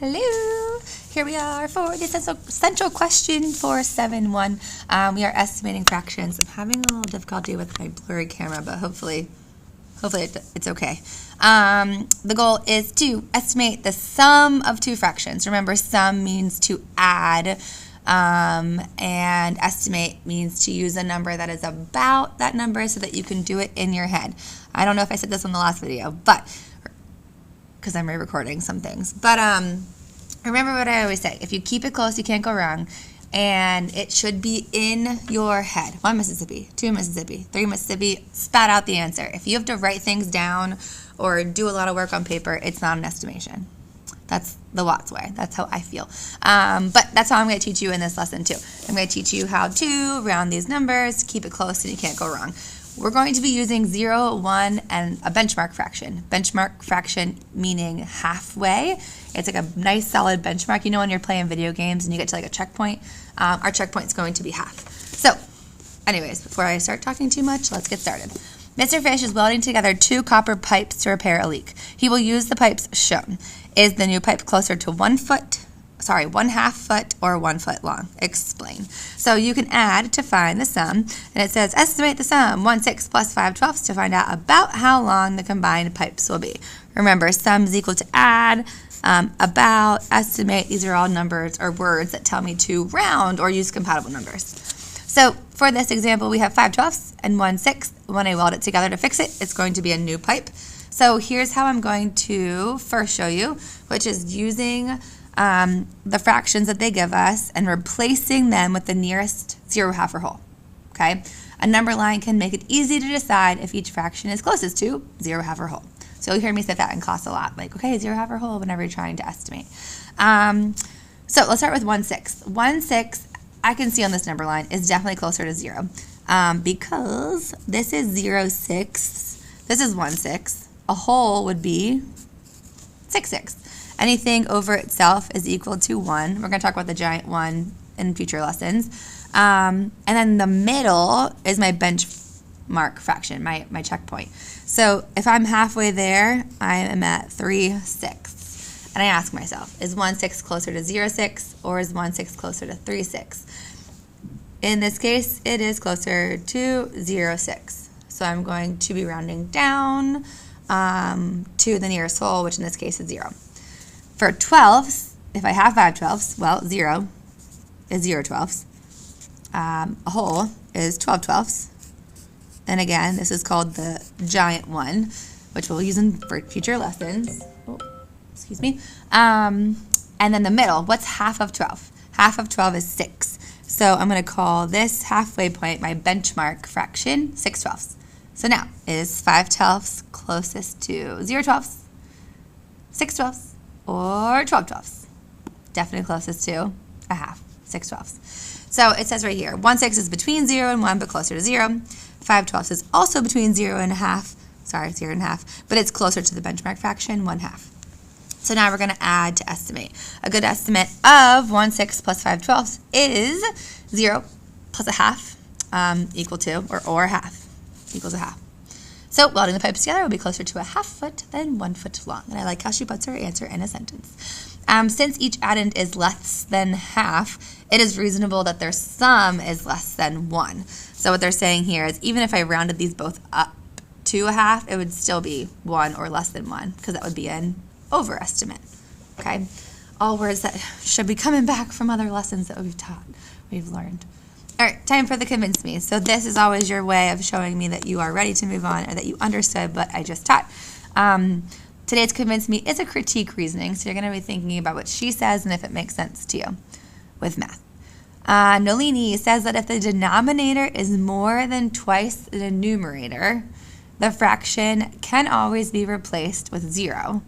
Hello! Here we are for the central question for 7-1. We are estimating fractions. I'm having a little difficulty with my blurry camera, but hopefully it's okay. The goal is to estimate the sum of two fractions. Remember, sum means to add, and estimate means to use a number that is about that number so that you can do it in your head. I don't know if I said this on the last video, but because I'm re-recording some things. But remember what I always say. If you keep it close, you can't go wrong. And it should be in your head. 1 Mississippi, 2 Mississippi, 3 Mississippi, spat out the answer. If you have to write things down or do a lot of work on paper, it's not an estimation. That's the Watts way. That's how I feel. But that's how I'm going to teach you in this lesson too. I'm going to teach you how to round these numbers, keep it close, and you can't go wrong. We're going to be using 0, 1, and a benchmark fraction. Benchmark fraction meaning halfway. It's like a nice solid benchmark. You know when you're playing video games and you get to like a checkpoint? Our checkpoint's going to be half. So, anyways, before I start talking too much, let's get started. Mr. Fish is welding together 2 copper pipes to repair a leak. He will use the pipes shown. Is the new pipe closer to 1 1/2 foot or 1 foot long? Explain. So you can add to find the sum, and it says estimate the sum 1/6 plus 5/12 to find out about how long the combined pipes will be. Remember, sum is equal to add, about, estimate. These are all numbers or words that tell me to round or use compatible numbers. So for this example, we have 5/12 and 1/6. When I weld it together to fix it, it's going to be a new pipe. So here's how I'm going to first show you, which is using the fractions that they give us and replacing them with the nearest 0, half, or whole. Okay? A number line can make it easy to decide if each fraction is closest to 0, half, or whole. So you'll hear me say that in class a lot, like, okay, 0, half, or whole whenever you're trying to estimate. So let's start with 1/6. 1/6, I can see on this number line, is definitely closer to 0 because this is 0/6. This is 1/6. A whole would be 6/6. Anything over itself is equal to 1. We're going to talk about the giant 1 in future lessons. And then the middle is my benchmark fraction, my checkpoint. So if I'm halfway there, I am at 3/6. And I ask myself, is 1/6 closer to 0/6 or is 1/6 closer to 3/6? In this case, it is closer to 0/6. So I'm going to be rounding down to the nearest whole, which in this case is 0. For 12ths, if I have 5/12ths, well, 0 is 0/12ths. A whole is 12/12ths. And again, this is called the giant 1, which we'll use in future lessons. Oh, excuse me. And then the middle, what's half of 12? Half of 12 is 6. So I'm going to call this halfway point my benchmark fraction 6/12ths. So now, is 5/12ths closest to 0/12ths, 6/12ths, or 12/12ths? Definitely closest to a half, 6/12ths. So it says right here, 1/6 is between 0 and 1, but closer to 0. 5/12ths is also between 0 and a half, 0 and a half, but it's closer to the benchmark fraction, 1/2. So now we're going to add to estimate. A good estimate of 1/6 plus 5/12ths is 0 plus a half equal to, or a half equals a half. So welding the pipes together will be closer to a 1/2 foot than 1 foot long. And I like how she puts her answer in a sentence. Since each addend is less than half, it is reasonable that their sum is less than 1. So what they're saying here is even if I rounded these both up to a half, it would still be 1 or less than 1 because that would be an overestimate. Okay? All words that should be coming back from other lessons that we've learned. All right, time for the convince me. So this is always your way of showing me that you are ready to move on or that you understood what I just taught. Today's convince me is a critique reasoning, so you're going to be thinking about what she says and if it makes sense to you with math. Nolini says that if the denominator is more than twice the numerator, the fraction can always be replaced with 0.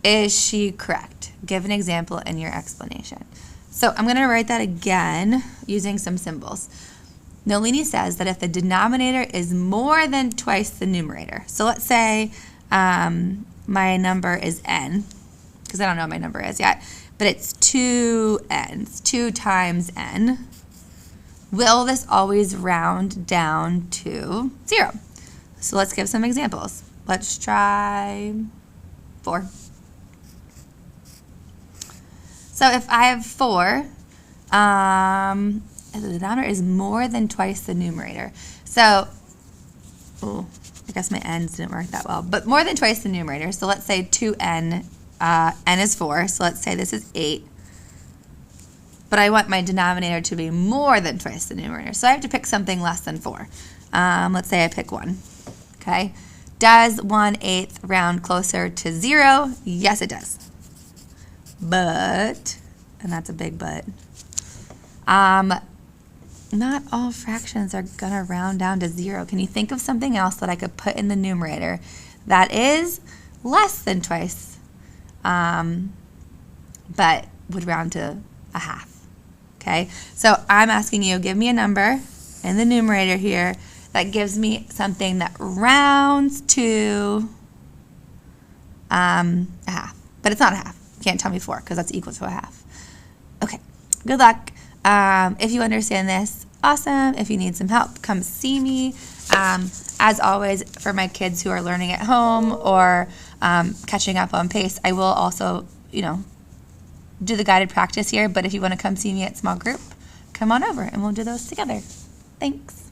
Is she correct? Give an example in your explanation. So I'm going to write that again using some symbols. Nolini says that if the denominator is more than twice the numerator, so let's say my number is n, because I don't know what my number is yet, but it's 2 n's, 2 times n. Will this always round down to 0? So let's give some examples. Let's try 4. So if I have 4, the denominator is more than twice the numerator. So, I guess my n's didn't work that well, but more than twice the numerator. So let's say 2n, n is 4, so let's say this is 8. But I want my denominator to be more than twice the numerator. So I have to pick something less than 4. Let's say I pick 1. Okay. Does 1/8 round closer to 0? Yes, it does. But, and that's a big but, not all fractions are going to round down to 0. Can you think of something else that I could put in the numerator that is less than twice, but would round to a half? Okay, so I'm asking you, give me a number in the numerator here that gives me something that rounds to a half. But it's not a half. You can't tell me 4 because that's equal to a half. Okay, good luck. If you understand this, awesome. If you need some help, come see me. As always, for my kids who are learning at home or catching up on pace, I will also, do the guided practice here. But if you want to come see me at small group, come on over and we'll do those together. Thanks.